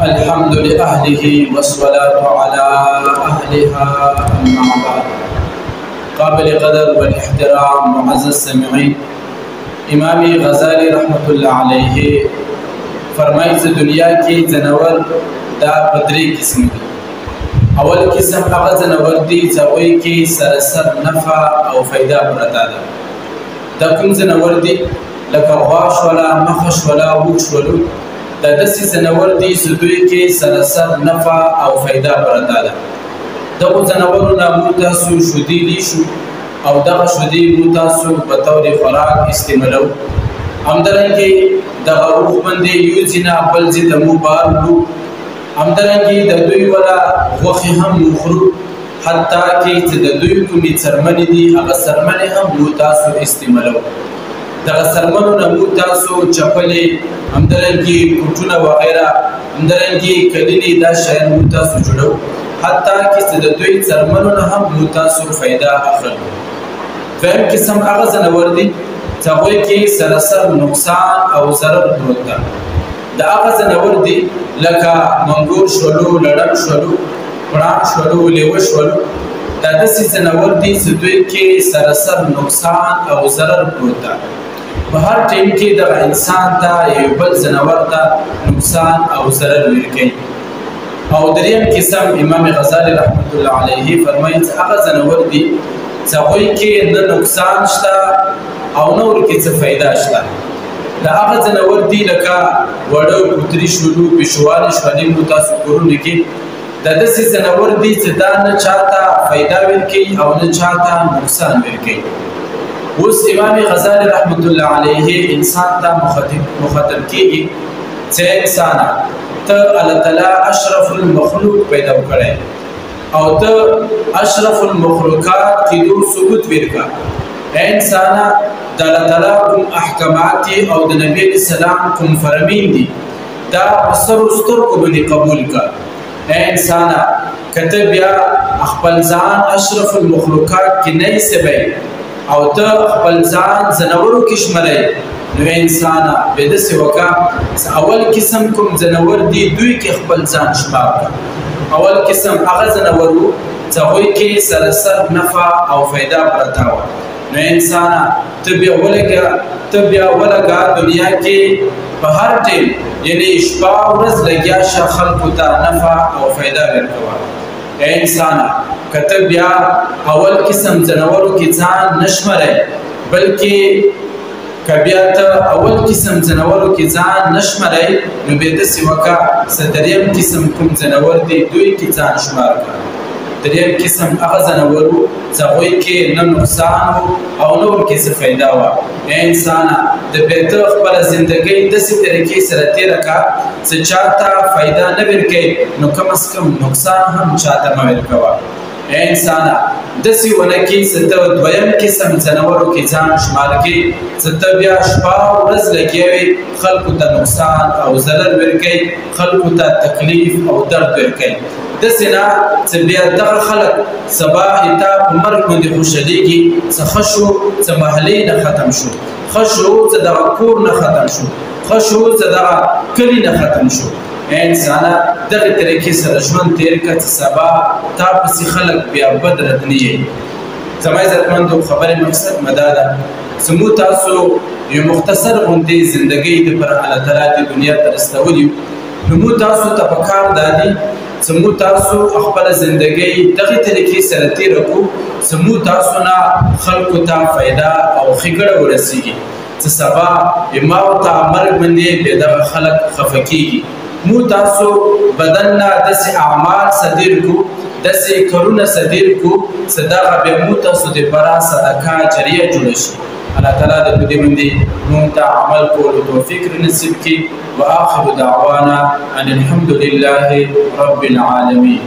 الحمد لأهله والصلاة على أهلها أما بعد. قابل قدر والاحترام معزز السامعين، امام غزالی رحمت الله علیه فرمایي چې دنیا کې ځناور دا په درې قسم دي. اول قسم هغه ځناور دي چې هغوی کې سراسر نفع او فایده پرته ده. دا کوم ځناور دي؟ لکه غوا شوله، مخه شوله، اوښ شولو. دا داسې ځناور دي چې دوی کې سراسر نفع او فایده پرته ده. دغو ځناورو نه موږ تاسو شودې لیشو او دغه شودې موږ تاسو په طور خوراک استعمالوو. همدارنګې دغه اوښ باندې یو ځای نه بل ځای ته موږ بار وړو. همدارنګې د دوی والا غوښې هم موږ خورو. حتی کې چې د دوی کومې څرمنې دي هغه څرمنې هم موږ تاسو استعمالوو. دغه څرمنو نه موږ تاسو چپلې، همدارنګې کوټونه وغیره، همدارنګې کلینې، دا شیان موږ تاسو جوړوو. حتی کې چې د دوی څرمنو نه هم موږ تاسو فایده اخلو. دویم قسم هغه ځناور دي چې هغوی کې سراسر نقصان او ضرر پروت ده. د هغه ځناور دي لکه منګور شولو، لړم شولو، پړانګ شولو، لیوه شولو. دا داسې ځناور دي چې دوی کې سراسر نقصان او ضرر پروت ده. په هر ټیم کې دغه انسان ته یو بل ځناور ته نقصان او ضرر ورکوي. او دریم قسم امام غزالی رحمت الله علیه فرمایي چې هغه ځناور دي چې هغوی کې نه نقصان شته او نه ورکې څه فایده شته. د هغه ځناور دي لکه وړه، کوتري شولو، پیشوانې شولې مو تاسو کورونو کې. دا داسې ځناور دي چې دا نه چاته فایده ورکوي او نه چاته نقصان ورکوي. اوس امام غزالی رحمت الله علیه انسان ته مخاطب کیږي چې انسانه ته الله تعالی اشرف المخلوق پیدا کړی او ته اشرف المخلوقات کېدو ثبوت ورکړه. اے انسانه د الله تعالی کوم احکامات او د نبی علیه السلام کوم فرامین دي دا په سرو سترګو باندې قبول کړه. اے انسانه که ته بیا خپل ځان اشرف المخلوقات کې نه حسابوې او ته خپل ځان ځناورو کې شمارئ، نو انسانه بیا داسې وکړه چې اول قسم کوم ځناور دي دوی کې خپل ځان شمار کړه. اول قسم هغه ځناور وو چې هغوی کې سراسر نفع او فایده پرته وه. نو انسانه ته بیا ولګه دنیا کې په هر ټیم یعنې شپه ورځ لګیا شه خلکو ته نفع او فایده ورکوه. اے انسانه که ته بیا اول قسم ځناورو کې ځان نه شمارئ، بلکې که بیا ته اول قسم ځناورو کې ځان نه شمارئ، نو بیا داسې وکړه چې دریم قسم کوم ځناور دی دوی کې ځان شمار کړه. دریم قسم هغه ځناور وو چې هغوی کې نه نقصان او نه ورکې څه فایده وه. اے انسانه د بیا ته خپله زندګۍ داسې طریقې سره تېره کړه چې چاته فایده نه ورکوي، نو کم از کم نقصان هم چاته مه ورکوه. اے انسانه داسې ونه کړي چې ته دویم قسم ځناورو کې ځان شمار کړي چې ته بیا شپه ورځ لګیا وې خلکو ته نقصان او ضرر ورکوي، خلکو ته تکلیف او درد ورکوي. داسې نه چې بیا دغه خلک سبا تا په مرګ باندې خوشحالېږي چې ښه شو چې محلې نه ختم شو، ښه شو چې دغه کور نه ختم شو، ښه شو چې دغه کلي نه ختم شو. اے انسانه دغې طریقې سره ژوند تېر کړه چې سبا تا پسې خلک بیا بد رد نه یې. زما عزتمندو خبرې مقصد مه دا ده چې موږ تاسو یو مختصر غوندې زندګۍ دپاره الله تعالی دې دنیا ته رسولي یو. نو موږ تاسو ته پکار دا دي چې موږ تاسو خپله زندګۍ دغې طریقې سره تېره کړو چې موږ تاسو نه خلکو ته فایده او ښېګړه ورسېږي چې سبا ما ورته مرګ باندې بیا دغه خلک خفه کېږي. موږ تاسو بدن نه داسې اعمال صدر کړو، داسې کارونه صدر کړو چې دغه بیا موږ تاسو دپاره صدقه جریه جوړه شي. الله تعالی د دې باندې موږ ته عمل کولو توفیق نصیب کړي. وآخر دعوانا ان الحمد لله رب العالمين.